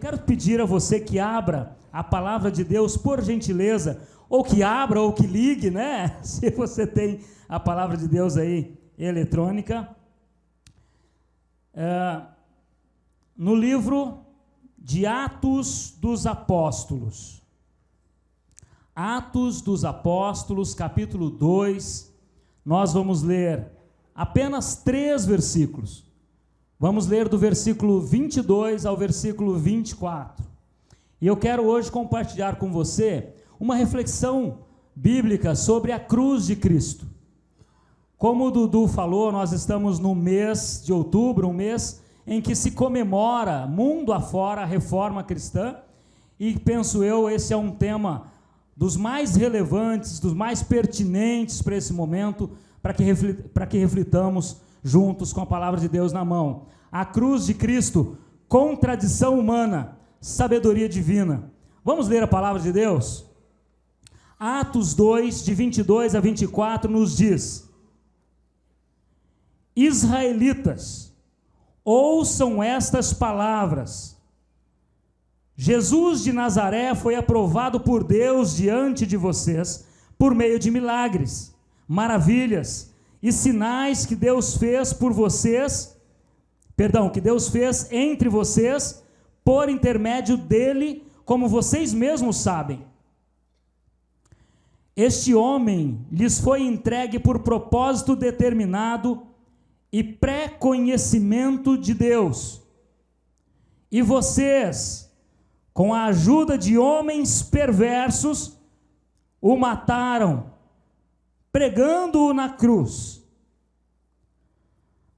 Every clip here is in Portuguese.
quero pedir a você que abra a palavra de Deus, por gentileza, ou que abra ou que ligue, né? Se você tem a palavra de Deus aí eletrônica. No livro de Atos dos Apóstolos. Atos dos Apóstolos, capítulo 2, nós vamos ler apenas 3 versículos. Vamos ler do versículo 22 ao versículo 24. E eu quero hoje compartilhar com você uma reflexão bíblica sobre a cruz de Cristo. Como o Dudu falou, nós estamos no mês de outubro, um mês em que se comemora mundo afora a reforma cristã, e penso eu, esse é um tema dos mais relevantes, dos mais pertinentes para esse momento, para que reflitamos juntos com a palavra de Deus na mão. A cruz de Cristo, contradição humana, sabedoria divina. Vamos ler a palavra de Deus? Atos 2, de 22 a 24, nos diz: Israelitas, ouçam estas palavras. Jesus de Nazaré foi aprovado por Deus diante de vocês por meio de milagres, maravilhas e sinais que Deus fez entre vocês por intermédio dele, como vocês mesmos sabem. Este homem lhes foi entregue por propósito determinado e pré-conhecimento de Deus. E vocês, com a ajuda de homens perversos, o mataram, pregando-o na cruz.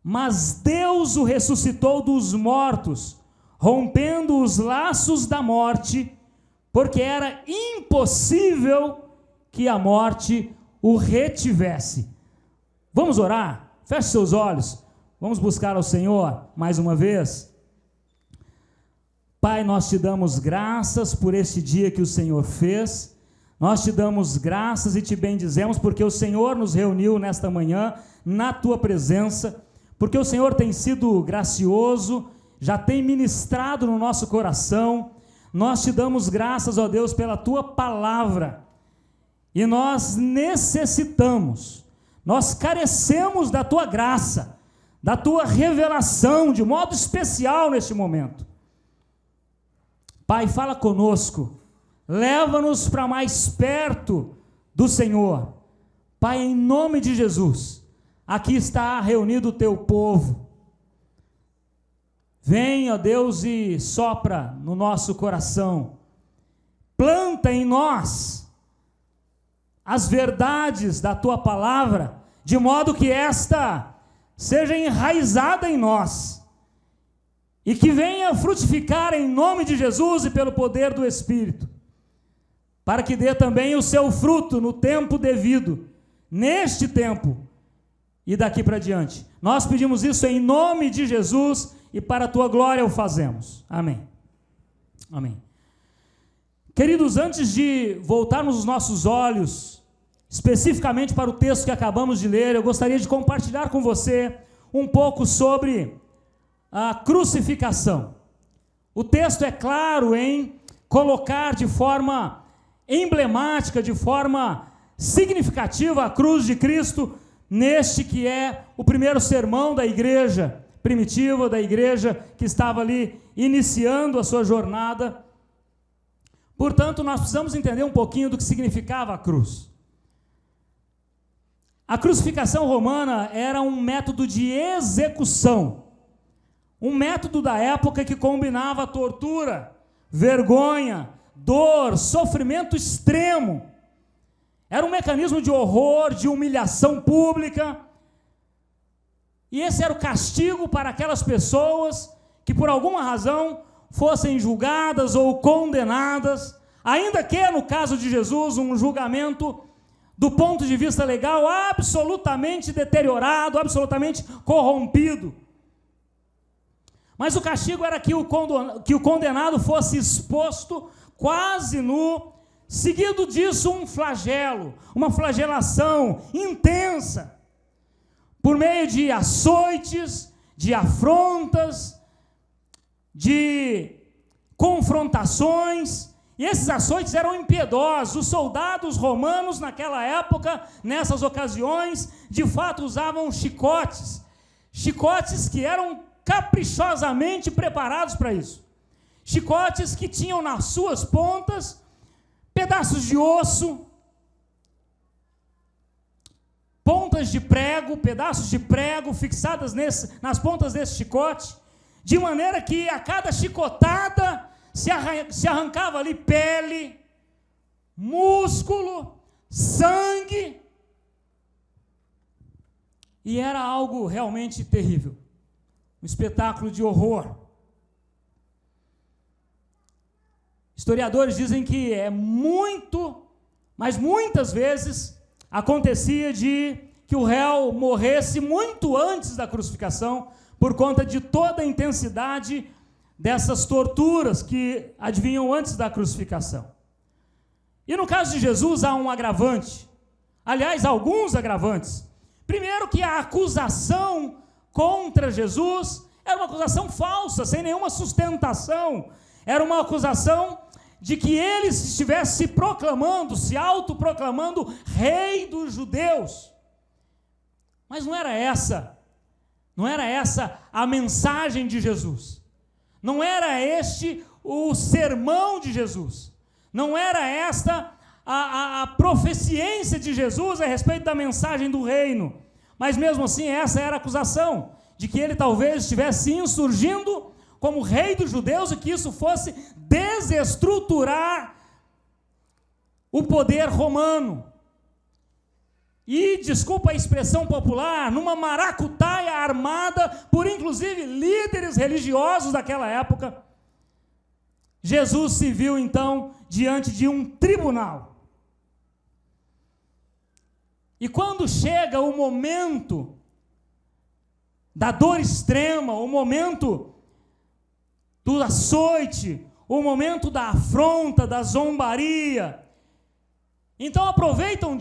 Mas Deus o ressuscitou dos mortos, rompendo os laços da morte, porque era impossível que a morte o retivesse. Vamos orar? Feche seus olhos. Vamos buscar ao Senhor mais uma vez. Pai, nós te damos graças por este dia que o Senhor fez. Nós te damos graças e te bendizemos porque o Senhor nos reuniu nesta manhã na tua presença, porque o Senhor tem sido gracioso, já tem ministrado no nosso coração. Nós te damos graças, ó Deus, pela tua palavra. E nós necessitamos, nós carecemos da tua graça, da tua revelação de modo especial neste momento. Pai, fala conosco, leva-nos para mais perto do Senhor. Pai, em nome de Jesus, aqui está reunido o teu povo. Vem, ó Deus, e sopra no nosso coração, planta em nós as verdades da tua palavra, de modo que esta seja enraizada em nós, e que venha frutificar em nome de Jesus e pelo poder do Espírito, para que dê também o seu fruto no tempo devido, neste tempo e daqui para diante. Nós pedimos isso em nome de Jesus e para a tua glória o fazemos. Amém. Amém. Queridos, antes de voltarmos os nossos olhos especificamente para o texto que acabamos de ler, eu gostaria de compartilhar com você um pouco sobre a crucificação. O texto é claro em colocar de forma emblemática, de forma significativa a cruz de Cristo neste que é o primeiro sermão da igreja primitiva, da igreja que estava ali iniciando a sua jornada. Portanto, nós precisamos entender um pouquinho do que significava a cruz. A crucificação romana era um método de execução, um método da época que combinava tortura, vergonha, dor, sofrimento extremo. Era um mecanismo de horror, de humilhação pública, e esse era o castigo para aquelas pessoas que por alguma razão fossem julgadas ou condenadas, ainda que no caso de Jesus um julgamento do ponto de vista legal absolutamente deteriorado, absolutamente corrompido. Mas o castigo era que o condenado fosse exposto quase nu, seguido disso um flagelo, uma flagelação intensa, por meio de açoites, de afrontas, de confrontações, e esses açoites eram impiedosos. Os soldados romanos naquela época, nessas ocasiões, de fato usavam chicotes que eram caprichosamente preparados para isso. Chicotes que tinham nas suas pontas pedaços de osso, pontas de prego, pedaços de prego fixadas nas pontas desse chicote, de maneira que a cada chicotada se arrancava ali pele, músculo, sangue, e era algo realmente terrível, um espetáculo de horror. Historiadores dizem que mas muitas vezes acontecia de que o réu morresse muito antes da crucificação, por conta de toda a intensidade dessas torturas que advinham antes da crucificação. E no caso de Jesus há um agravante, aliás, alguns agravantes. Primeiro, que a acusação contra Jesus era uma acusação falsa, sem nenhuma sustentação. Era uma acusação de que ele estivesse se autoproclamando rei dos judeus. Mas não era essa a mensagem de Jesus. Não era este o sermão de Jesus. Não era esta a proficiência de Jesus a respeito da mensagem do reino. Mas mesmo assim, essa era a acusação, de que ele talvez estivesse insurgindo como rei dos judeus, e que isso fosse desestruturar o poder romano. E, desculpa a expressão popular, numa maracutaia armada por inclusive líderes religiosos daquela época, Jesus se viu então diante de um tribunal. E quando chega o momento da dor extrema, o momento do açoite, o momento da afronta, da zombaria, então aproveitam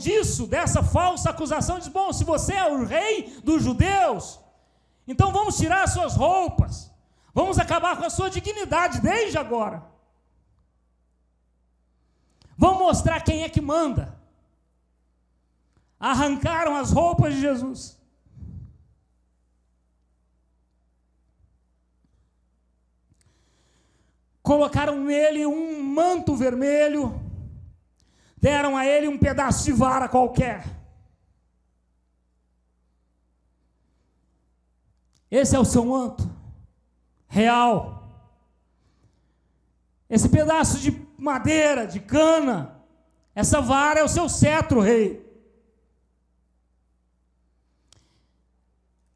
dessa falsa acusação, e dizem: bom, se você é o rei dos judeus, então vamos tirar as suas roupas, vamos acabar com a sua dignidade desde agora. Vamos mostrar quem é que manda. Arrancaram as roupas de Jesus. Colocaram nele um manto vermelho, deram a ele um pedaço de vara qualquer. Esse é o seu manto real. Esse pedaço de madeira, de cana, essa vara é o seu cetro, rei.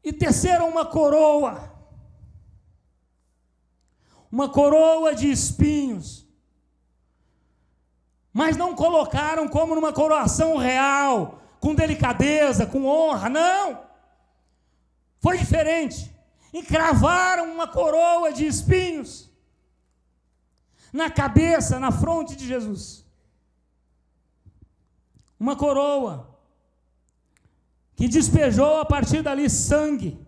E teceram uma coroa de espinhos, mas não colocaram como numa coroação real, com delicadeza, com honra, não. Foi diferente. Encravaram uma coroa de espinhos na cabeça, na fronte de Jesus. Uma coroa que despejou a partir dali sangue.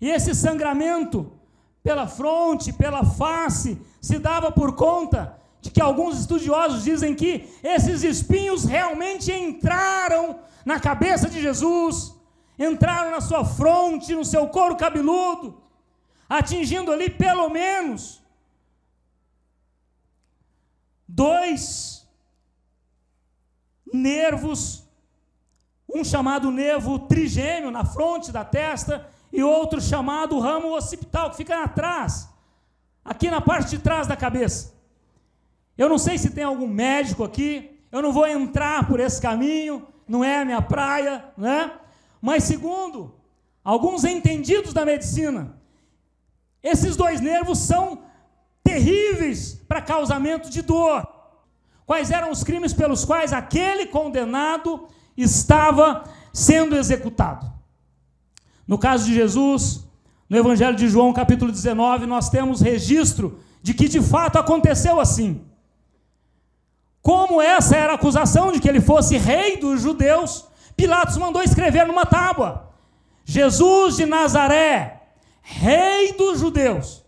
E esse sangramento pela fronte, pela face, se dava por conta de que alguns estudiosos dizem que esses espinhos realmente entraram na cabeça de Jesus, entraram na sua fronte, no seu couro cabeludo, atingindo ali pelo menos 2 nervos, um chamado nervo trigêmeo na fronte da testa e outro chamado ramo occipital, que fica atrás, aqui na parte de trás da cabeça. Eu não sei se tem algum médico aqui, eu não vou entrar por esse caminho, não é a minha praia, né? Mas segundo alguns entendidos da medicina, esses 2 nervos são terríveis para causamento de dor. Quais eram os crimes pelos quais aquele condenado estava sendo executado? No caso de Jesus, no Evangelho de João, capítulo 19, nós temos registro de que de fato aconteceu assim. Como essa era a acusação de que ele fosse rei dos judeus, Pilatos mandou escrever numa tábua: Jesus de Nazaré, rei dos judeus.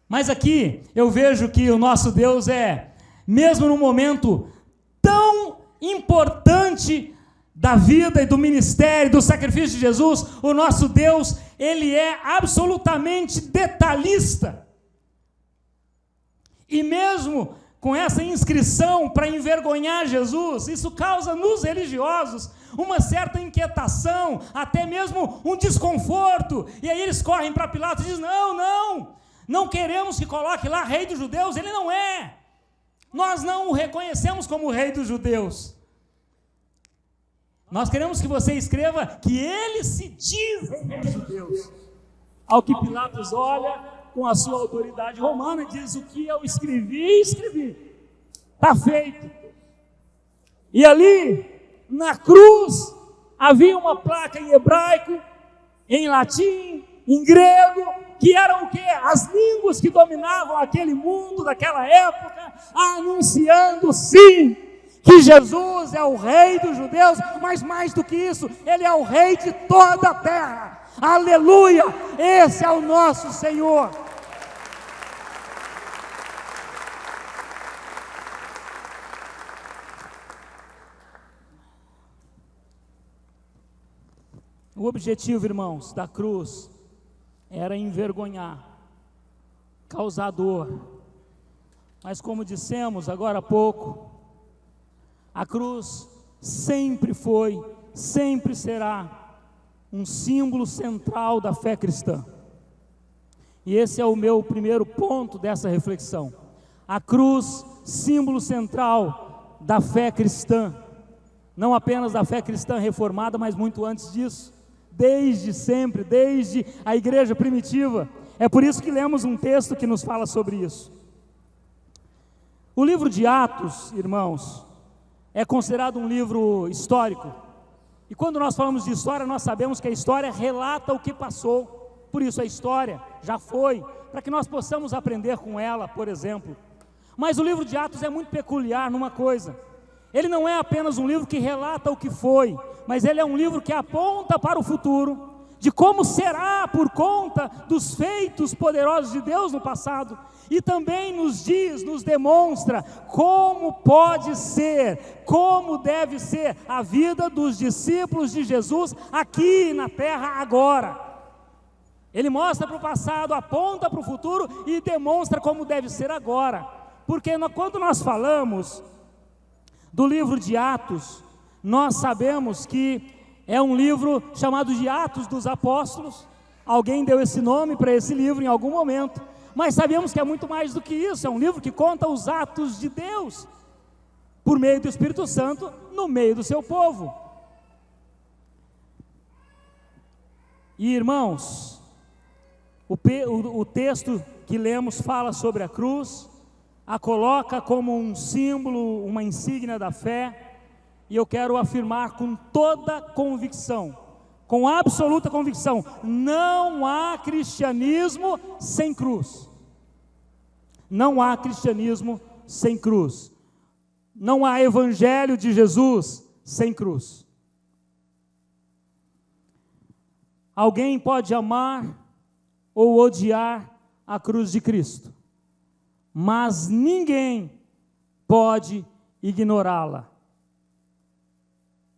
Mas aqui eu vejo que o nosso Deus mesmo no momento tão importante da vida e do ministério, do sacrifício de Jesus, o nosso Deus, ele é absolutamente detalhista. E mesmo com essa inscrição para envergonhar Jesus, isso causa nos religiosos uma certa inquietação, até mesmo um desconforto, e aí eles correm para Pilatos e dizem, não queremos que coloque lá rei dos judeus, ele não é, nós não o reconhecemos como rei dos judeus, nós queremos que você escreva que ele se diz rei dos judeus. Ao que Pilatos olha com a sua autoridade romana e diz, o que eu escrevi, está feito. E ali, na cruz, havia uma placa em hebraico, em latim, em grego, que eram o quê? As línguas que dominavam aquele mundo daquela época, anunciando sim, que Jesus é o rei dos judeus, mas mais do que isso, ele é o rei de toda a terra. Aleluia! Esse é o nosso Senhor. O objetivo, irmãos, da cruz era envergonhar, causar dor. Mas como dissemos agora há pouco, a cruz sempre foi, sempre será um símbolo central da fé cristã. E esse é o meu primeiro ponto dessa reflexão. A cruz, símbolo central da fé cristã. Não apenas da fé cristã reformada, mas muito antes disso. Desde sempre, desde a igreja primitiva. É por isso que lemos um texto que nos fala sobre isso. O livro de Atos, irmãos, é considerado um livro histórico. E quando nós falamos de história, nós sabemos que a história relata o que passou. Por isso a história já foi, para que nós possamos aprender com ela, por exemplo. Mas o livro de Atos é muito peculiar numa coisa. Ele não é apenas um livro que relata o que foi, mas ele é um livro que aponta para o futuro, de como será por conta dos feitos poderosos de Deus no passado, e também nos diz, nos demonstra como pode ser, como deve ser a vida dos discípulos de Jesus aqui na terra agora. Ele mostra para o passado, aponta para o futuro e demonstra como deve ser agora, porque quando nós falamos do livro de Atos, nós sabemos que é um livro chamado de Atos dos Apóstolos. Alguém deu esse nome para esse livro em algum momento, mas sabemos que é muito mais do que isso. É um livro que conta os atos de Deus, por meio do Espírito Santo, no meio do seu povo. E irmãos, o texto que lemos fala sobre a cruz, a coloca como um símbolo, uma insígnia da fé, e eu quero afirmar com toda convicção, com absoluta convicção, não há cristianismo sem cruz. Não há cristianismo sem cruz. Não há evangelho de Jesus sem cruz. Alguém pode amar ou odiar a cruz de Cristo, mas ninguém pode ignorá-la.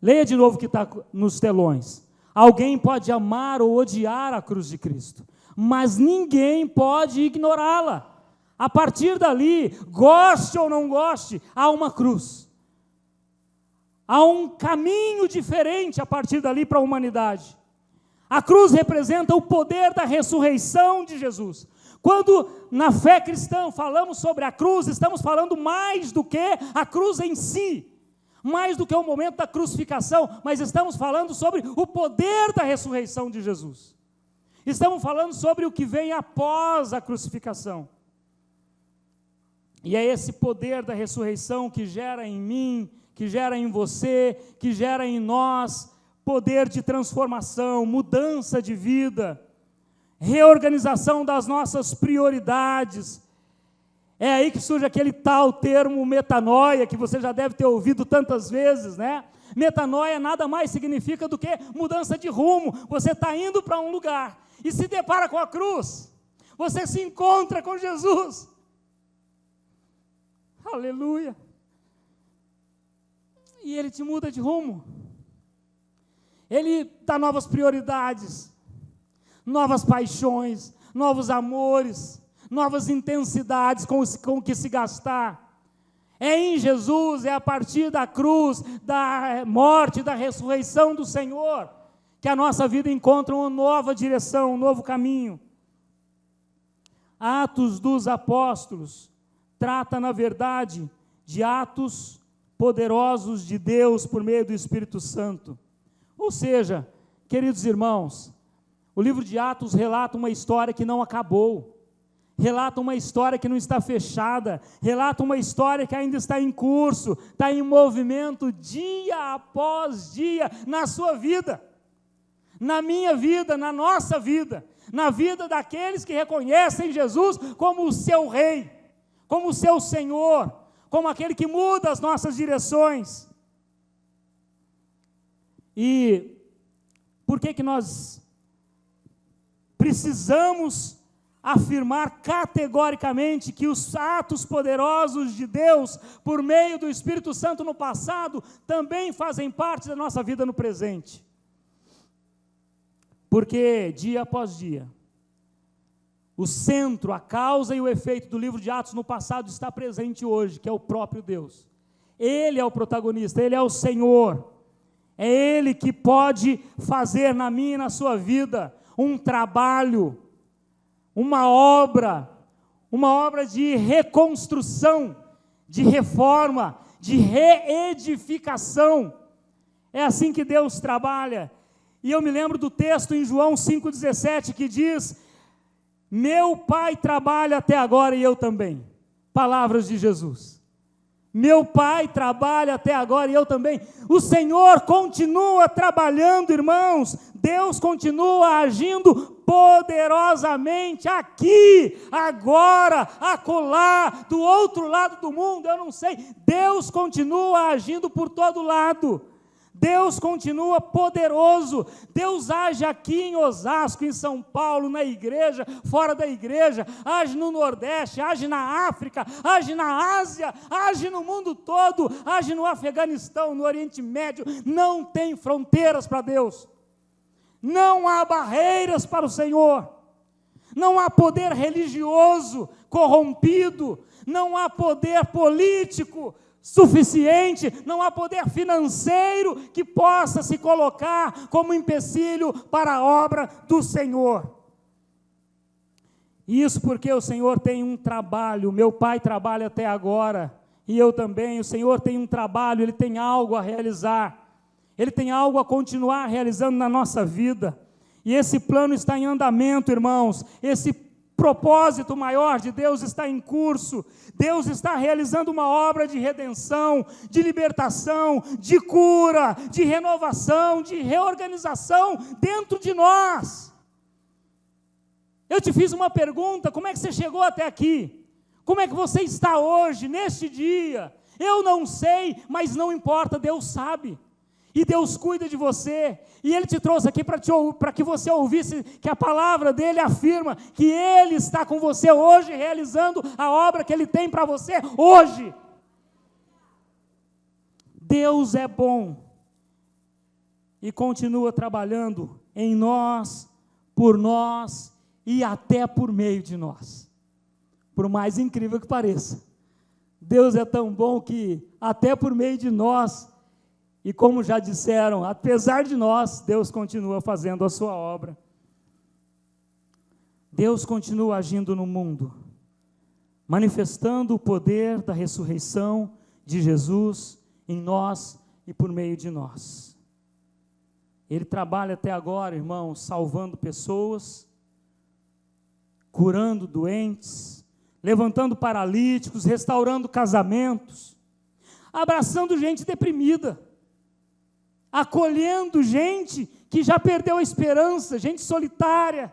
Leia de novo o que está nos telões. Alguém pode amar ou odiar a cruz de Cristo, mas ninguém pode ignorá-la. A partir dali, goste ou não goste, há uma cruz. Há um caminho diferente a partir dali para a humanidade. A cruz representa o poder da ressurreição de Jesus. Quando na fé cristã falamos sobre a cruz, estamos falando mais do que a cruz em si, mais do que o momento da crucificação, mas estamos falando sobre o poder da ressurreição de Jesus. Estamos falando sobre o que vem após a crucificação. E é esse poder da ressurreição que gera em mim, que gera em você, que gera em nós poder de transformação, mudança de vida, reorganização das nossas prioridades. É aí que surge aquele tal termo metanoia, que você já deve ter ouvido tantas vezes, né? Metanoia nada mais significa do que mudança de rumo. Você está indo para um lugar e se depara com a cruz. você se encontra com Jesus. Aleluia. E Ele te muda de rumo. Ele dá novas prioridades, novas paixões, novos amores, novas intensidades com que se gastar. É em Jesus, é a partir da cruz, da morte, da ressurreição do Senhor, que a nossa vida encontra uma nova direção, um novo caminho. Atos dos Apóstolos trata, na verdade, de atos poderosos de Deus por meio do Espírito Santo. Ou seja, queridos irmãos, o livro de Atos relata uma história que não acabou, relata uma história que não está fechada, relata uma história que ainda está em curso, está em movimento dia após dia na sua vida, na minha vida, na nossa vida, na vida daqueles que reconhecem Jesus como o seu Rei, como o seu Senhor, como aquele que muda as nossas direções. E por que nós precisamos afirmar categoricamente que os atos poderosos de Deus, por meio do Espírito Santo no passado, também fazem parte da nossa vida no presente? Porque, dia após dia, o centro, a causa e o efeito do livro de Atos no passado está presente hoje, que é o próprio Deus. Ele é o protagonista, Ele é o Senhor. É Ele que pode fazer na minha e na sua vida um trabalho, uma obra de reconstrução, de reforma, de reedificação. É assim que Deus trabalha. E eu me lembro do texto em João 5,17 que diz: meu Pai trabalha até agora e eu também. Palavras de Jesus. Meu Pai trabalha até agora e eu também. O Senhor continua trabalhando, irmãos. Deus continua agindo poderosamente aqui, agora, acolá, do outro lado do mundo, eu não sei. Deus continua agindo por todo lado. Deus continua poderoso. Deus age aqui em Osasco, em São Paulo, na igreja, fora da igreja, age no Nordeste, age na África, age na Ásia, age no mundo todo, age no Afeganistão, no Oriente Médio. Não tem fronteiras para Deus. Não há barreiras para o Senhor. Não há poder religioso corrompido, não há poder político suficiente, não há poder financeiro que possa se colocar como empecilho para a obra do Senhor. Isso porque o Senhor tem um trabalho. Meu Pai trabalha até agora, e eu também. O Senhor tem um trabalho, Ele tem algo a realizar, Ele tem algo a continuar realizando na nossa vida, e esse plano está em andamento, irmãos. Esse propósito maior de Deus está em curso. Deus está realizando uma obra de redenção, de libertação, de cura, de renovação, de reorganização dentro de nós. Eu te fiz uma pergunta: como é que você chegou até aqui? Como é que você está hoje, neste dia? Eu não sei, mas não importa, Deus sabe. E Deus cuida de você, e Ele te trouxe aqui para que você ouvisse que a palavra dEle afirma que Ele está com você hoje, realizando a obra que Ele tem para você hoje. Deus é bom, e continua trabalhando em nós, e até por meio de nós. Por mais incrível que pareça, Deus é tão bom que até por meio de nós, e como já disseram, apesar de nós, Deus continua fazendo a sua obra. Deus continua agindo no mundo, manifestando o poder da ressurreição de Jesus em nós e por meio de nós. Ele trabalha até agora, irmãos, salvando pessoas, curando doentes, levantando paralíticos, restaurando casamentos, abraçando gente deprimida, acolhendo gente que já perdeu a esperança, gente solitária.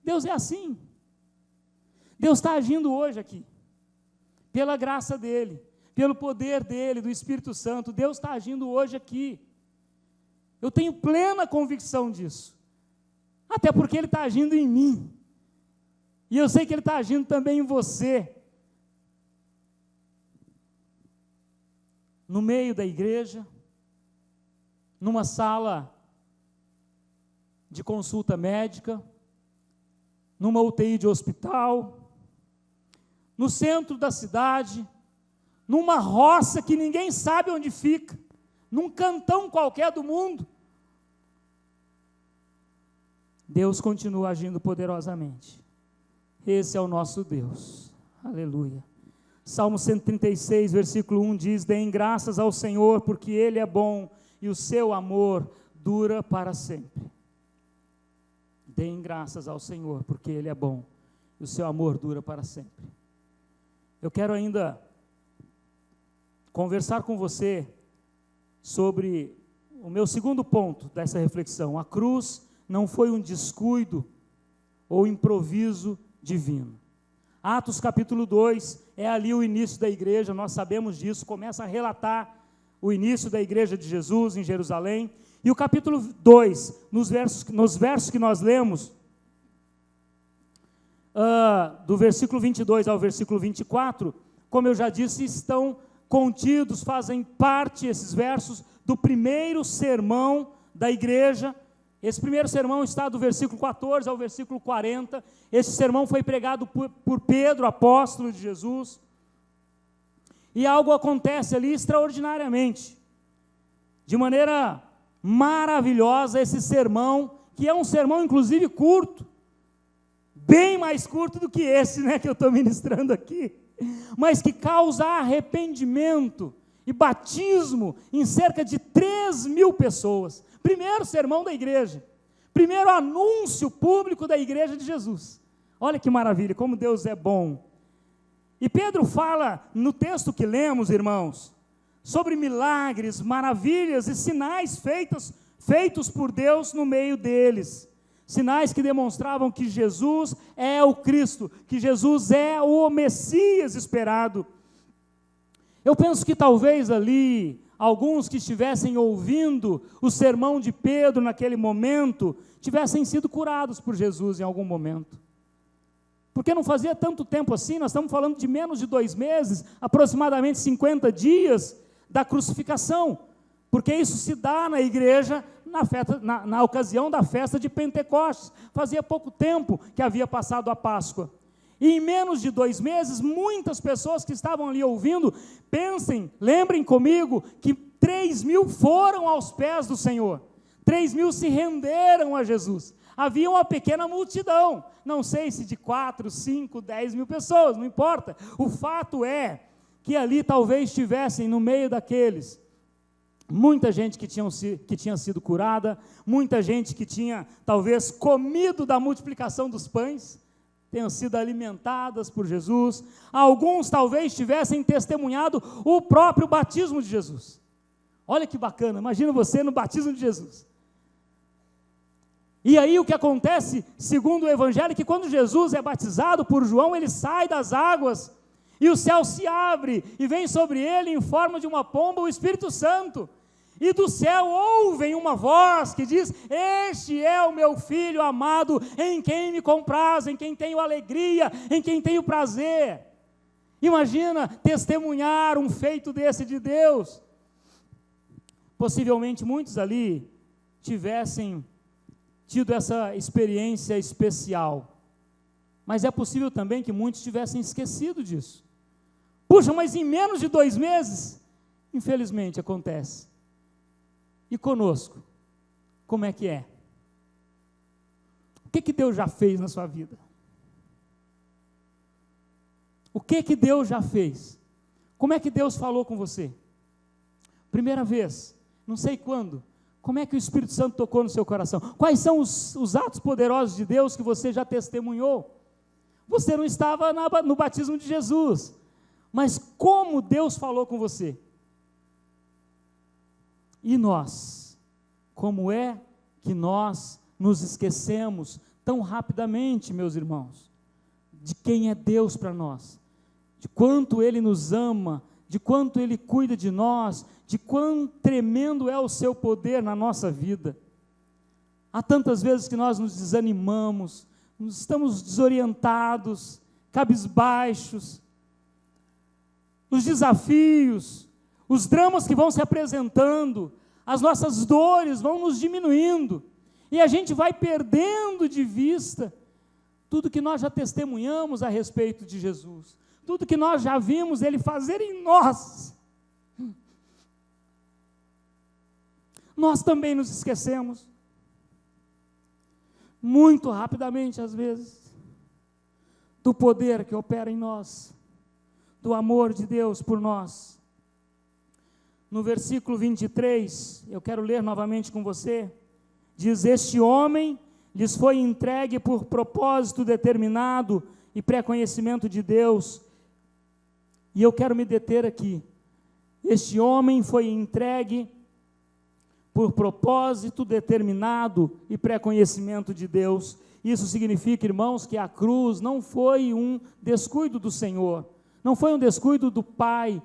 Deus é assim. Deus está agindo hoje aqui, pela graça dEle, pelo poder dEle, do Espírito Santo. Deus está agindo hoje aqui. Eu tenho plena convicção disso, até porque Ele está agindo em mim. E eu sei que Ele está agindo também em você. No meio da igreja, numa sala de consulta médica, numa UTI de hospital, no centro da cidade, numa roça que ninguém sabe onde fica, num cantão qualquer do mundo. Deus continua agindo poderosamente. Esse é o nosso Deus. Aleluia. Salmo 136, versículo 1 diz: deem graças ao Senhor, porque Ele é bom e o seu amor dura para sempre. Deem graças ao Senhor, porque Ele é bom e o seu amor dura para sempre. Eu quero ainda conversar com você sobre o meu segundo ponto dessa reflexão. A cruz não foi um descuido ou improviso divino. Atos capítulo 2, é ali o início da igreja, nós sabemos disso, começa a relatar o início da igreja de Jesus em Jerusalém, e o capítulo 2, nos versos que nós lemos, do versículo 22 ao versículo 24, como eu já disse, estão contidos, fazem parte, esses versos, do primeiro sermão da igreja. Esse primeiro sermão está do versículo 14 ao versículo 40, esse sermão foi pregado por Pedro, apóstolo de Jesus, e algo acontece ali extraordinariamente, de maneira maravilhosa, esse sermão, que é um sermão inclusive curto, bem mais curto do que esse, que eu estou ministrando aqui, mas que causa arrependimento e batismo em cerca de 3.000 pessoas. Primeiro sermão da igreja, primeiro anúncio público da igreja de Jesus. Olha que maravilha, como Deus é bom. E Pedro fala no texto que lemos, irmãos, sobre milagres, maravilhas e sinais feitos por Deus no meio deles. Sinais que demonstravam que Jesus é o Cristo, que Jesus é o Messias esperado. Eu penso que talvez ali, alguns que estivessem ouvindo o sermão de Pedro naquele momento, tivessem sido curados por Jesus em algum momento. Porque não fazia tanto tempo assim, nós estamos falando de menos de 2 meses, aproximadamente 50 dias da crucificação, porque isso se dá na igreja na ocasião da festa de Pentecostes. Fazia pouco tempo que havia passado a Páscoa. E em menos de 2 meses, muitas pessoas que estavam ali ouvindo, lembrem comigo, que 3.000 foram aos pés do Senhor, 3.000 se renderam a Jesus. Havia uma pequena multidão, não sei se de 4, 5, 10 mil pessoas, não importa. O fato é que ali talvez tivessem no meio daqueles, muita gente que tinha sido curada, muita gente que tinha talvez comido da multiplicação dos pães, tenham sido alimentadas por Jesus. Alguns talvez tivessem testemunhado o próprio batismo de Jesus. Olha que bacana, imagina você no batismo de Jesus. E aí o que acontece, segundo o Evangelho, é que quando Jesus é batizado por João, ele sai das águas, e o céu se abre, e vem sobre ele, em forma de uma pomba, o Espírito Santo. E do céu ouvem uma voz que diz: este é o meu Filho amado, em quem me compraz, em quem tenho alegria, em quem tenho prazer. Imagina testemunhar um feito desse de Deus. Possivelmente muitos ali tivessem tido essa experiência especial, mas é possível também que muitos tivessem esquecido disso. Puxa, mas em menos de 2 meses, infelizmente acontece. E conosco, como é que é? O que Deus já fez na sua vida? O que Deus já fez? Como é que Deus falou com você? Primeira vez, não sei quando. Como é que o Espírito Santo tocou no seu coração? Quais são os atos poderosos de Deus que você já testemunhou? Você não estava no batismo de Jesus, mas como Deus falou com você? E nós? Como é que nós nos esquecemos tão rapidamente, meus irmãos, de quem é Deus para nós, de quanto Ele nos ama, de quanto Ele cuida de nós, de quão tremendo é o seu poder na nossa vida. Há tantas vezes que nós nos desanimamos, estamos desorientados, cabisbaixos, os desafios, os dramas que vão se apresentando, as nossas dores vão nos diminuindo, e a gente vai perdendo de vista tudo que nós já testemunhamos a respeito de Jesus, tudo que nós já vimos Ele fazer em nós. Nós também nos esquecemos, muito rapidamente às vezes, do poder que opera em nós, do amor de Deus por nós. No versículo 23, eu quero ler novamente com você, diz: este homem lhes foi entregue por propósito determinado e pré-conhecimento de Deus. E eu quero me deter aqui. Este homem foi entregue por propósito determinado e pré-conhecimento de Deus. Isso significa, irmãos, que a cruz não foi um descuido do Senhor, não foi um descuido do Pai.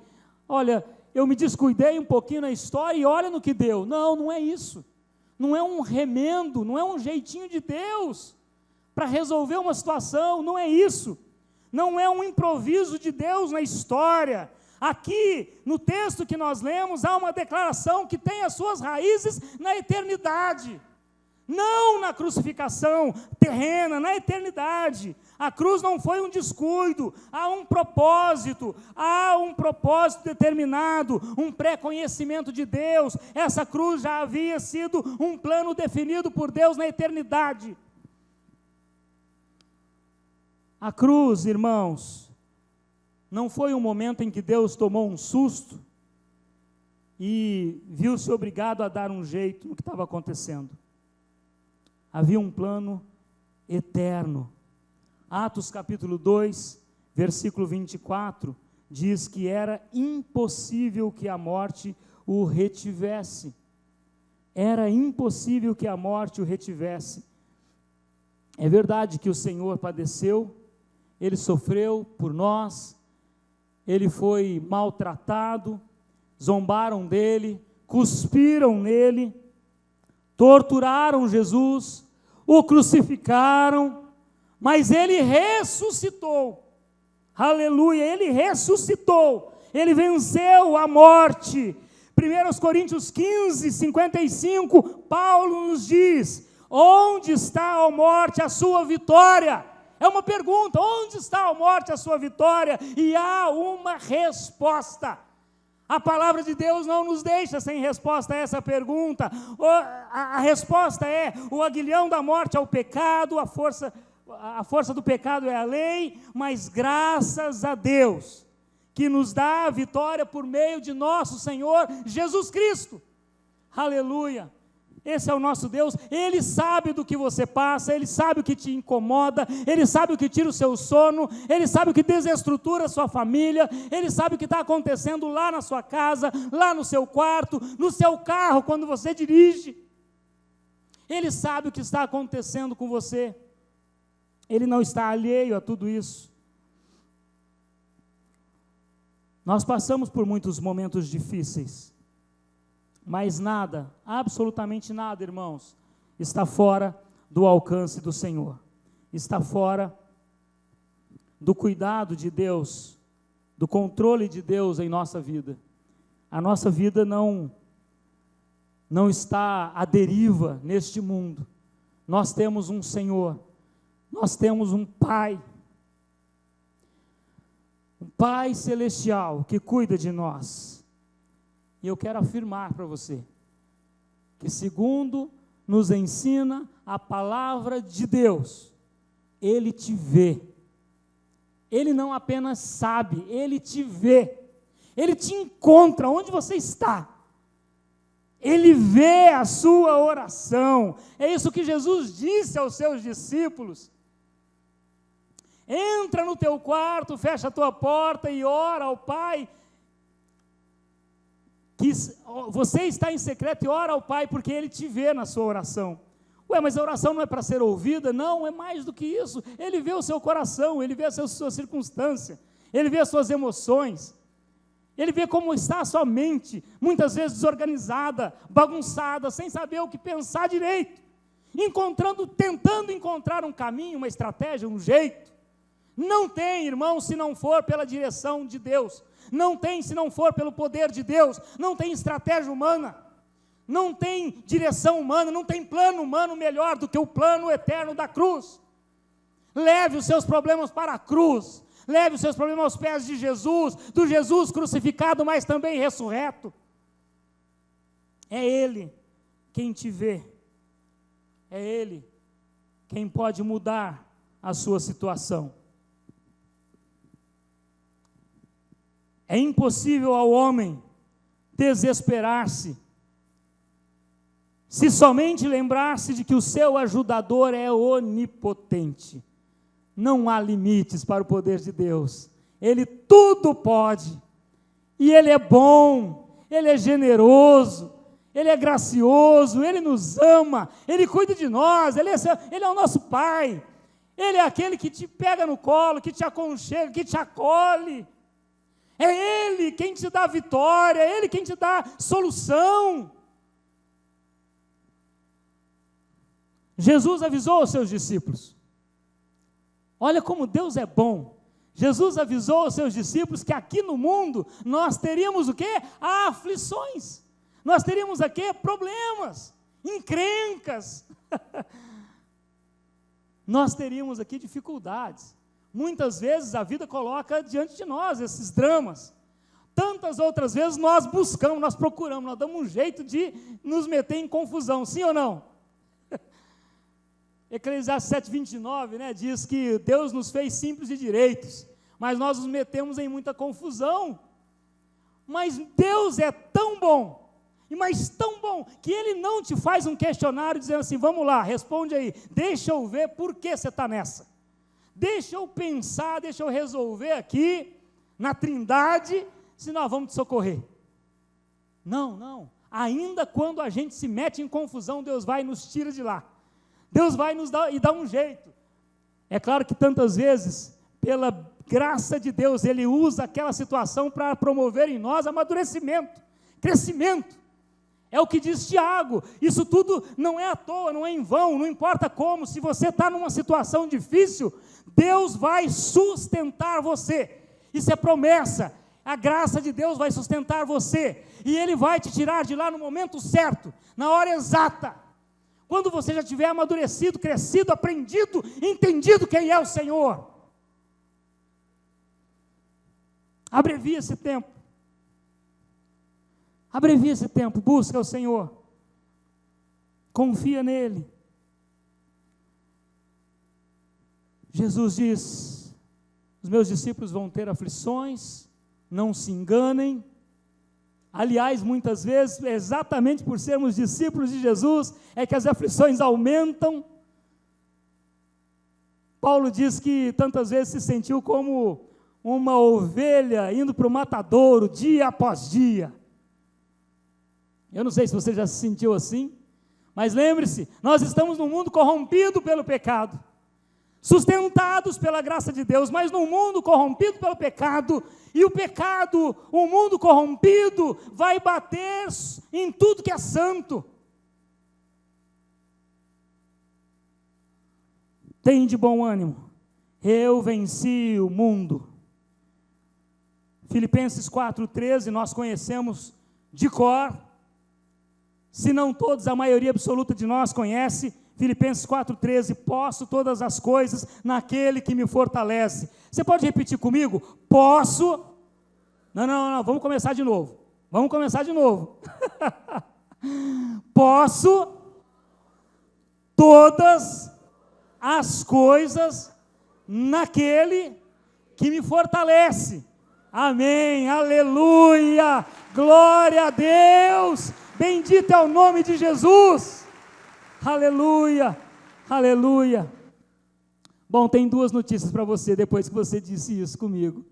Olha, eu me descuidei um pouquinho na história e olha no que deu. Não, não é isso. Não é um remendo, não é um jeitinho de Deus para resolver uma situação, não é isso. Não é um improviso de Deus na história. Aqui, no texto que nós lemos, há uma declaração que tem as suas raízes na eternidade. Não na crucificação terrena, na eternidade. A cruz não foi um descuido, há um propósito determinado, um pré-conhecimento de Deus. Essa cruz já havia sido um plano definido por Deus na eternidade. A cruz, irmãos, não foi um momento em que Deus tomou um susto e viu-se obrigado a dar um jeito no que estava acontecendo. Havia um plano eterno. Atos capítulo 2, versículo 24, diz que era impossível que a morte o retivesse. Era impossível que a morte o retivesse. É verdade que o Senhor padeceu, Ele sofreu por nós, Ele foi maltratado, zombaram dele, cuspiram nele, torturaram Jesus, o crucificaram, mas Ele ressuscitou. Aleluia, Ele ressuscitou, Ele venceu a morte. 1 Coríntios 15, 55, Paulo nos diz: onde está, ó morte, a sua vitória? É uma pergunta: onde está, ó morte, a sua vitória? E há uma resposta. A palavra de Deus não nos deixa sem resposta a essa pergunta. A resposta é: o aguilhão da morte é o pecado, a força do pecado é a lei, mas graças a Deus, que nos dá a vitória por meio de nosso Senhor Jesus Cristo. Aleluia! Esse é o nosso Deus. Ele sabe do que você passa, Ele sabe o que te incomoda, Ele sabe o que tira o seu sono, Ele sabe o que desestrutura a sua família, Ele sabe o que está acontecendo lá na sua casa, lá no seu quarto, no seu carro, quando você dirige. Ele sabe o que está acontecendo com você. Ele não está alheio a tudo isso. Nós passamos por muitos momentos difíceis, mas nada, absolutamente nada, irmãos, está fora do alcance do Senhor, está fora do cuidado de Deus, do controle de Deus em nossa vida. A nossa vida não está à deriva neste mundo. Nós temos um Senhor, nós temos um Pai celestial que cuida de nós. E eu quero afirmar para você, que segundo nos ensina a palavra de Deus, Ele te vê. Ele não apenas sabe, Ele te vê. Ele te encontra onde você está. Ele vê a sua oração. É isso que Jesus disse aos seus discípulos. Entra no teu quarto, fecha a tua porta e ora ao Pai. Que você está em secreto e ora ao Pai, porque Ele te vê na sua oração. Ué, mas a oração não é para ser ouvida? Não, é mais do que isso. Ele vê o seu coração, Ele vê a sua circunstância, Ele vê as suas emoções, Ele vê como está a sua mente, muitas vezes desorganizada, bagunçada, sem saber o que pensar direito. tentando encontrar um caminho, uma estratégia, um jeito. Não tem, irmão, se não for pela direção de Deus. Não tem se não for pelo poder de Deus. Não tem estratégia humana. Não tem direção humana, não tem plano humano melhor do que o plano eterno da cruz. Leve os seus problemas para a cruz. Leve os seus problemas aos pés de Jesus, do Jesus crucificado, mas também ressurreto. É Ele quem te vê. É Ele quem pode mudar a sua situação. É impossível ao homem desesperar-se se somente lembrar-se de que o seu ajudador é onipotente. Não há limites para o poder de Deus. Ele tudo pode. E Ele é bom, Ele é generoso, Ele é gracioso, Ele nos ama, Ele cuida de nós, Ele é o nosso Pai. Ele é aquele que te pega no colo, que te aconchega, que te acolhe. É Ele quem te dá vitória, é Ele quem te dá solução. Jesus avisou aos seus discípulos. Olha como Deus é bom. Jesus avisou aos seus discípulos que aqui no mundo nós teríamos o quê? Aflições. Nós teríamos aqui problemas, encrencas. Nós teríamos aqui dificuldades. Muitas vezes a vida coloca diante de nós esses dramas. Tantas outras vezes nós buscamos, nós procuramos, nós damos um jeito de nos meter em confusão, sim ou não? Eclesiastes 7:29, né, diz que Deus nos fez simples e direitos, mas nós nos metemos em muita confusão. Mas Deus é tão bom, mas tão bom, que Ele não te faz um questionário dizendo assim, vamos lá, responde aí, deixa eu ver por que você está nessa. Deixa eu pensar, deixa eu resolver aqui, na Trindade, se nós vamos te socorrer. Não, ainda quando a gente se mete em confusão, Deus vai e nos tira de lá. Deus vai nos dar e dá um jeito. É claro que tantas vezes, pela graça de Deus, Ele usa aquela situação para promover em nós amadurecimento, crescimento. É o que diz Tiago, isso tudo não é à toa, não é em vão, não importa como, se você está numa situação difícil, Deus vai sustentar você, isso é promessa, a graça de Deus vai sustentar você, e Ele vai te tirar de lá no momento certo, na hora exata, quando você já tiver amadurecido, crescido, aprendido, entendido quem é o Senhor. Abrevia esse tempo. Abrevia esse tempo, busca o Senhor. Confia nele. Jesus diz, os meus discípulos vão ter aflições, não se enganem. Aliás, muitas vezes, exatamente por sermos discípulos de Jesus, é que as aflições aumentam. Paulo diz que tantas vezes se sentiu como uma ovelha indo para o matadouro, dia após dia. Eu não sei se você já se sentiu assim, mas lembre-se, nós estamos num mundo corrompido pelo pecado, sustentados pela graça de Deus, mas num mundo corrompido pelo pecado, e o pecado, o mundo corrompido, vai bater em tudo que é santo. Tem de bom ânimo, eu venci o mundo. Filipenses 4:13, nós conhecemos de cor, se não todos, a maioria absoluta de nós conhece. Filipenses 4:13, posso todas as coisas naquele que me fortalece. Você pode repetir comigo? Posso. Não, vamos começar de novo. Posso todas as coisas naquele que me fortalece. Amém, aleluia, glória a Deus, bendito é o nome de Jesus. Aleluia, aleluia. Bom, tem duas notícias para você, depois que você disse isso comigo.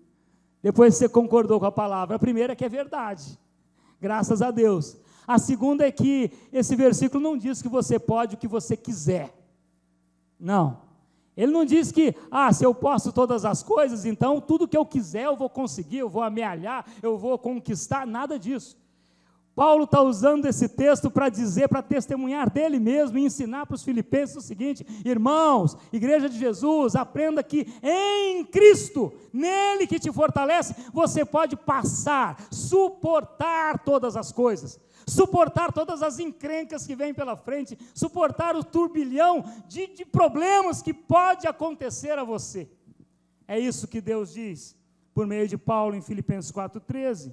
Depois que você concordou com a palavra. A primeira é que é verdade, graças a Deus. A segunda é que esse versículo não diz que você pode o que você quiser. Não. Ele não diz que, se eu posso todas as coisas, então tudo que eu quiser eu vou conseguir, eu vou amealhar, eu vou conquistar, nada disso. Paulo está usando esse texto para dizer, para testemunhar dele mesmo e ensinar para os filipenses o seguinte: irmãos, igreja de Jesus, aprenda que em Cristo, nele que te fortalece, você pode passar, suportar todas as coisas, suportar todas as encrencas que vêm pela frente, suportar o turbilhão de problemas que pode acontecer a você. É isso que Deus diz por meio de Paulo em Filipenses 4,13.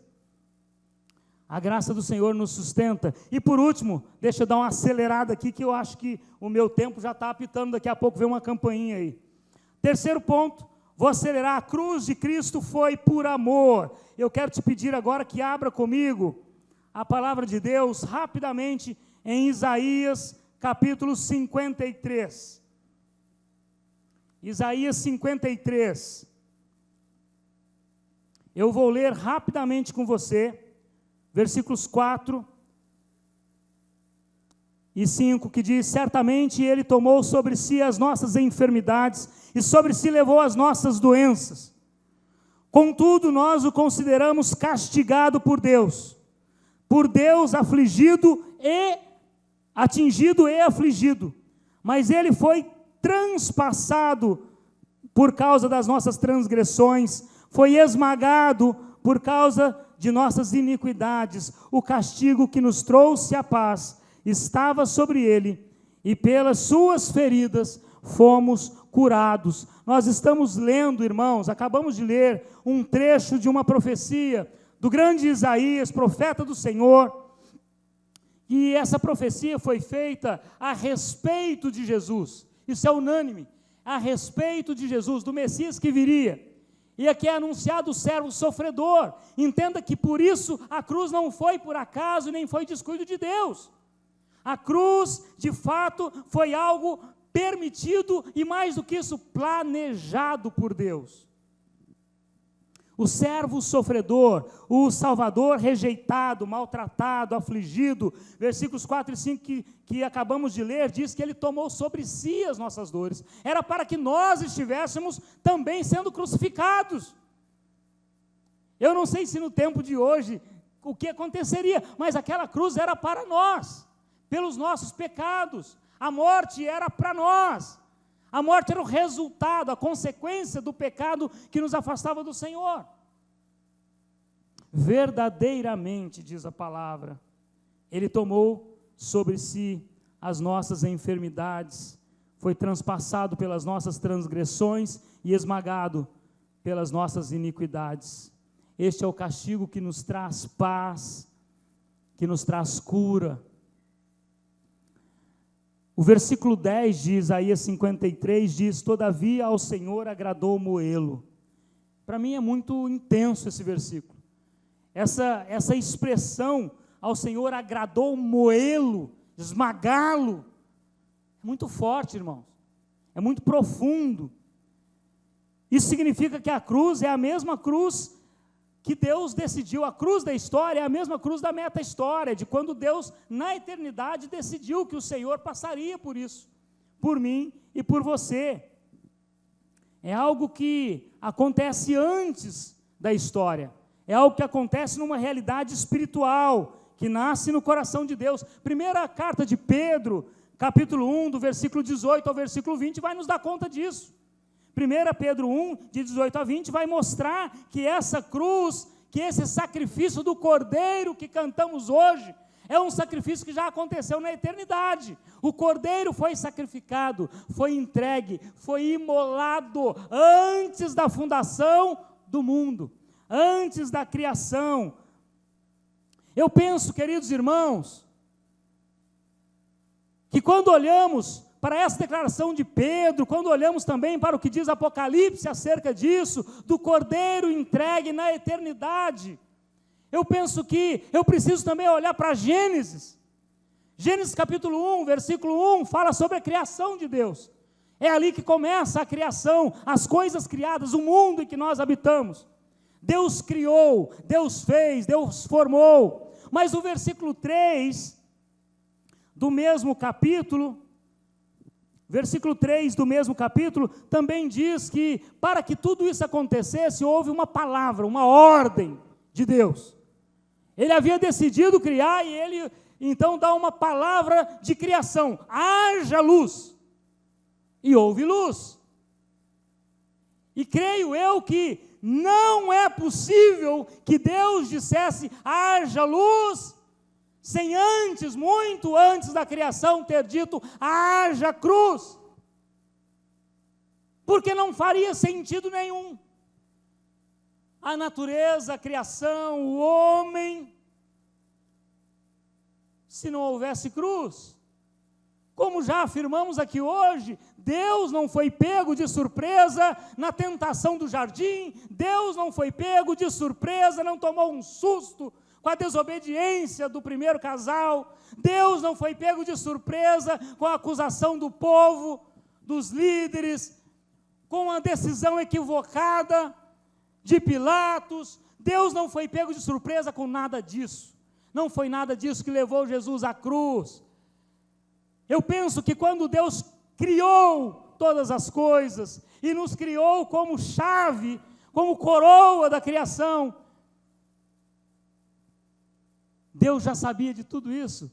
A graça do Senhor nos sustenta. E por último, deixa eu dar uma acelerada aqui, que eu acho que o meu tempo já está apitando, daqui a pouco vem uma campainha aí. Terceiro ponto, vou acelerar. A cruz de Cristo foi por amor. Eu quero te pedir agora que abra comigo a palavra de Deus, rapidamente, em Isaías, capítulo 53. Isaías 53. Eu vou ler rapidamente com você, versículos 4 e 5, que diz: certamente Ele tomou sobre si as nossas enfermidades, e sobre si levou as nossas doenças. Contudo, nós o consideramos castigado por Deus afligido e atingido e afligido, mas Ele foi transpassado por causa das nossas transgressões, foi esmagado por causa de nossas iniquidades. O castigo que nos trouxe a paz estava sobre ele, e pelas suas feridas fomos curados. Nós estamos lendo, irmãos, acabamos de ler um trecho de uma profecia do grande Isaías, profeta do Senhor, e essa profecia foi feita a respeito de Jesus. Isso é unânime, a respeito de Jesus, do Messias que viria. E aqui é anunciado o servo sofredor. Entenda que por isso a cruz não foi por acaso, nem foi descuido de Deus. A cruz, de fato, foi algo permitido e, mais do que isso, planejado por Deus. O servo sofredor, o Salvador rejeitado, maltratado, afligido, versículos 4 e 5 que acabamos de ler, diz que Ele tomou sobre si as nossas dores. Era para que nós estivéssemos também sendo crucificados. Eu não sei se no tempo de hoje o que aconteceria, mas aquela cruz era para nós, pelos nossos pecados. A morte era para nós. A morte era o resultado, a consequência do pecado que nos afastava do Senhor. Verdadeiramente, diz a palavra, Ele tomou sobre si as nossas enfermidades, foi transpassado pelas nossas transgressões e esmagado pelas nossas iniquidades. Este é o castigo que nos traz paz, que nos traz cura. O versículo 10 de Isaías 53 diz: todavia ao Senhor agradou moê-lo. Para mim é muito intenso esse versículo. Essa expressão, ao Senhor agradou moê-lo, esmagá-lo, é muito forte, irmãos. É muito profundo. Isso significa que a cruz é a mesma cruz que Deus decidiu. A cruz da história é a mesma cruz da meta-história, de quando Deus, na eternidade, decidiu que o Senhor passaria por isso, por mim e por você. É algo que acontece antes da história, é algo que acontece numa realidade espiritual, que nasce no coração de Deus. Primeira carta de Pedro, capítulo 1, do versículo 18 ao versículo 20, vai nos dar conta disso. 1 Pedro 1, de 18 a 20, vai mostrar que essa cruz, que esse sacrifício do Cordeiro que cantamos hoje, é um sacrifício que já aconteceu na eternidade. O Cordeiro foi sacrificado, foi entregue, foi imolado antes da fundação do mundo, antes da criação. Eu penso, queridos irmãos, que quando olhamos para essa declaração de Pedro, quando olhamos também para o que diz Apocalipse acerca disso, do Cordeiro entregue na eternidade, eu penso que eu preciso também olhar para Gênesis. Gênesis capítulo 1, versículo 1, fala sobre a criação de Deus. É ali que começa a criação, as coisas criadas, o mundo em que nós habitamos. Deus criou, Deus fez, Deus formou. Mas o versículo 3 do mesmo capítulo, versículo 3 do mesmo capítulo, também diz que para que tudo isso acontecesse, houve uma palavra, uma ordem de Deus. Ele havia decidido criar e ele então dá uma palavra de criação: haja luz. E houve luz. E creio eu que não é possível que Deus dissesse haja luz, sem antes, muito antes da criação, ter dito haja cruz. Porque não faria sentido nenhum. A natureza, a criação, o homem, se não houvesse cruz. Como já afirmamos aqui hoje, Deus não foi pego de surpresa na tentação do jardim, Deus não foi pego de surpresa, não tomou um susto com a desobediência do primeiro casal, Deus não foi pego de surpresa com a acusação do povo, dos líderes, com a decisão equivocada de Pilatos. Deus não foi pego de surpresa com nada disso. Não foi nada disso que levou Jesus à cruz. Eu penso que quando Deus criou todas as coisas e nos criou como chave, como coroa da criação, Deus já sabia de tudo isso,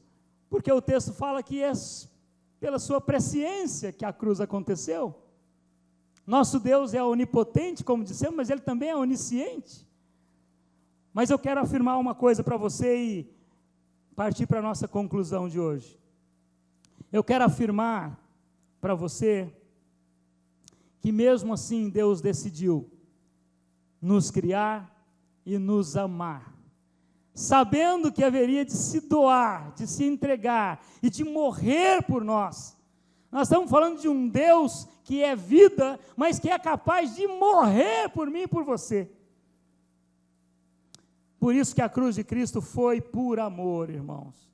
porque o texto fala que é pela sua presciência que a cruz aconteceu. Nosso Deus é onipotente, como dissemos, mas Ele também é onisciente. Mas eu quero afirmar uma coisa para você e partir para a nossa conclusão de hoje. Eu quero afirmar para você que mesmo assim Deus decidiu nos criar e nos amar, sabendo que haveria de se doar, de se entregar e de morrer por nós. Nós estamos falando de um Deus que é vida, mas que é capaz de morrer por mim e por você. Por isso que a cruz de Cristo foi por amor, irmãos.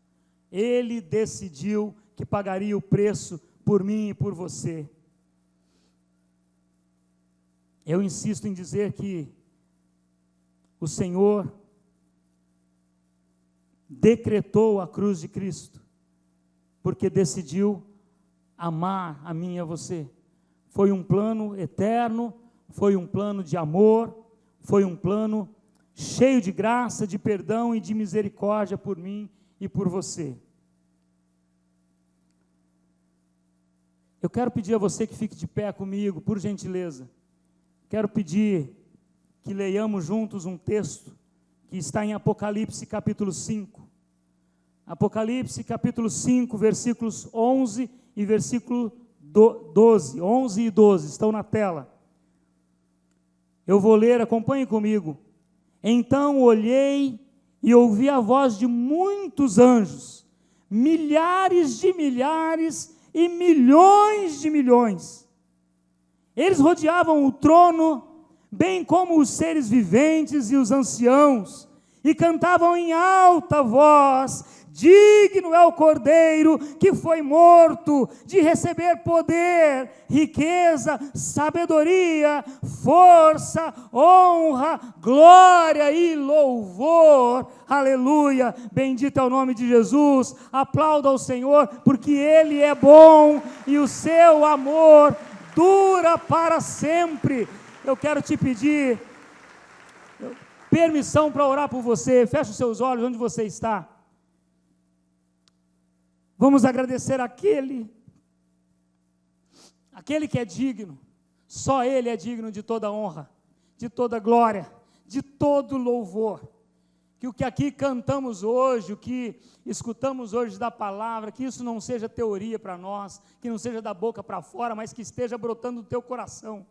Ele decidiu que pagaria o preço por mim e por você. Eu insisto em dizer que o Senhor decretou a cruz de Cristo, porque decidiu amar a mim e a você. Foi um plano eterno, foi um plano de amor, foi um plano cheio de graça, de perdão e de misericórdia por mim e por você. Eu quero pedir a você que fique de pé comigo, por gentileza. Quero pedir que leiamos juntos um texto que está em Apocalipse capítulo 5. Apocalipse capítulo 5, versículos 11 e versículo 12. 11 e 12 estão na tela. Eu vou ler, acompanhe comigo. Então olhei e ouvi a voz de muitos anjos, milhares de milhares e milhões de milhões. Eles rodeavam o trono, bem como os seres viventes e os anciãos, e cantavam em alta voz: digno é o Cordeiro que foi morto de receber poder, riqueza, sabedoria, força, honra, glória e louvor. Aleluia, bendito é o nome de Jesus. Aplauda ao Senhor, porque Ele é bom e o seu amor dura para sempre. Eu quero te pedir permissão para orar por você. Feche os seus olhos onde você está. Vamos agradecer aquele que é digno. Só Ele é digno de toda honra, de toda glória, de todo louvor. Que o que aqui cantamos hoje, o que escutamos hoje da palavra, que isso não seja teoria para nós, que não seja da boca para fora, mas que esteja brotando do teu coração.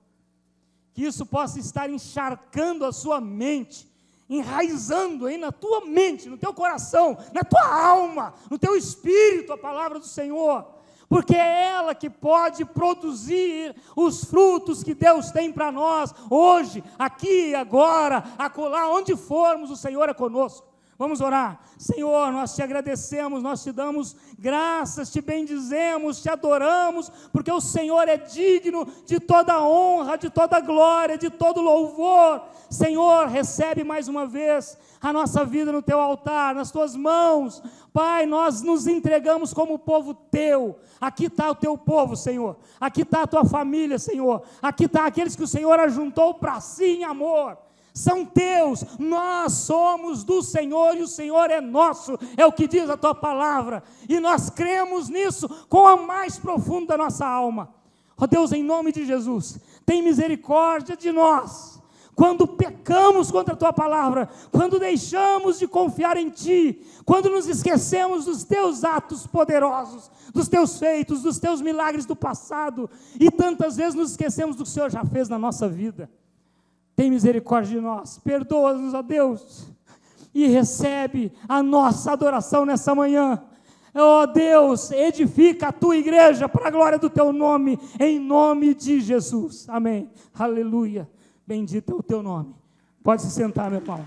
Que isso possa estar encharcando a sua mente, enraizando aí na tua mente, no teu coração, na tua alma, no teu espírito, a palavra do Senhor, porque é ela que pode produzir os frutos que Deus tem para nós, hoje, aqui, agora, acolá, onde formos, o Senhor é conosco. Vamos orar. Senhor, nós te agradecemos, nós te damos graças, te bendizemos, te adoramos, porque o Senhor é digno de toda honra, de toda glória, de todo louvor. Senhor, recebe mais uma vez a nossa vida no teu altar, nas tuas mãos. Pai, nós nos entregamos como povo teu. Aqui está o teu povo, Senhor. Aqui está a tua família, Senhor. Aqui está aqueles que o Senhor ajuntou para si em amor. são teus, nós somos do Senhor e o Senhor é nosso, é o que diz a tua palavra, e nós cremos nisso com a mais profunda da nossa alma. Ó Deus, em nome de Jesus, tem misericórdia de nós, quando pecamos contra a tua palavra, quando deixamos de confiar em ti, quando nos esquecemos dos teus atos poderosos, dos teus feitos, dos teus milagres do passado, e tantas vezes nos esquecemos do que o Senhor já fez na nossa vida. Tem misericórdia de nós, perdoa-nos, ó Deus, e recebe a nossa adoração nessa manhã. Ó Deus, edifica a tua igreja para a glória do teu nome, em nome de Jesus, amém, aleluia, bendito é o teu nome. Pode se sentar, meu irmão.